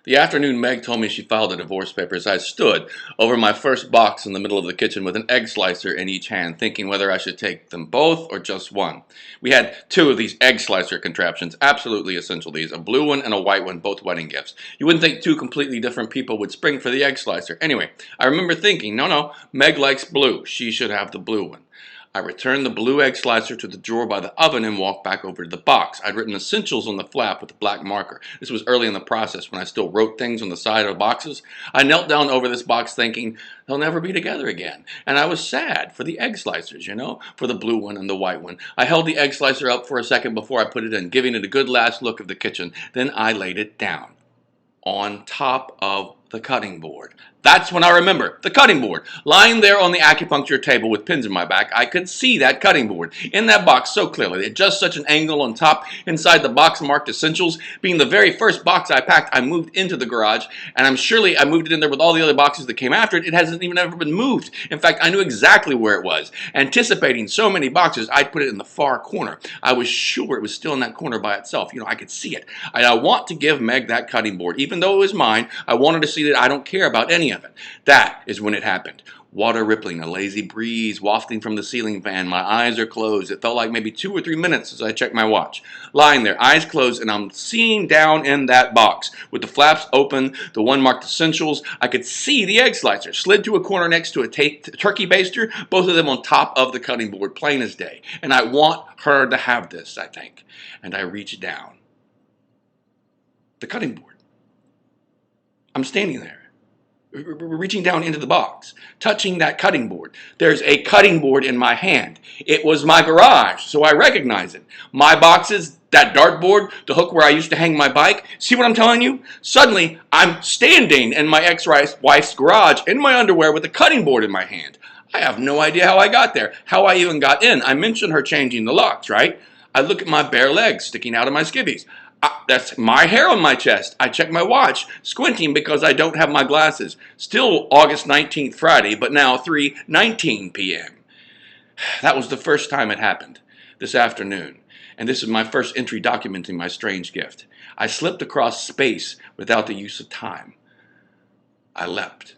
The afternoon Meg told me she filed the divorce papers, I stood over my first box in the middle of the kitchen with an egg slicer in each hand, thinking whether I should take them both or just one. We had two of these egg slicer contraptions, absolutely essential these, a blue one and a white one, both wedding gifts. You wouldn't think two completely different people would spring for the egg slicer. Anyway, I remember thinking, no, Meg likes blue. She should have the blue one. I returned the blue egg slicer to the drawer by the oven and walked back over to the box. I'd written essentials on the flap with a black marker. This was early in the process when I still wrote things on the side of boxes. I knelt down over this box thinking, they'll never be together again. And I was sad for the egg slicers, for the blue one and the white one. I held the egg slicer up for a second before I put it in, giving it a good last look of the kitchen. Then I laid it down on top of the cutting board. That's when I remember, the cutting board. Lying there on the acupuncture table with pins in my back, I could see that cutting board in that box so clearly. At just such an angle on top, inside the box marked essentials. Being the very first box I packed, I moved into the garage, and I moved it in there with all the other boxes that came after it. It hasn't even ever been moved. In fact, I knew exactly where it was. Anticipating so many boxes, I'd put it in the far corner. I was sure it was still in that corner by itself. I could see it. I want to give Meg that cutting board. Even though it was mine, I wanted to see that I don't care about any of it. That is when it happened. Water rippling, a lazy breeze wafting from the ceiling fan. My eyes are closed. It felt like maybe 2 or 3 minutes as I checked my watch. Lying there, eyes closed, and I'm seeing down in that box. With the flaps open, the one marked essentials, I could see the egg slicer slid to a corner next to a turkey baster, both of them on top of the cutting board, plain as day. And I want her to have this, I think. And I reach down. The cutting board. I'm standing there, reaching down into the box, touching that cutting board. There's a cutting board in my hand. It was my garage, so I recognize it. My boxes, that dartboard, the hook where I used to hang my bike. See what I'm telling you? Suddenly, I'm standing in my ex-wife's garage in my underwear with a cutting board in my hand. I have no idea how I got there, how I even got in. I mentioned her changing the locks, right? I look at my bare legs sticking out of my skivvies. That's my hair on my chest. I check my watch, squinting because I don't have my glasses. Still August 19th, Friday, but now 3:19 p.m. That was the first time it happened, this afternoon. And this is my first entry documenting my strange gift. I slipped across space without the use of time. I leapt.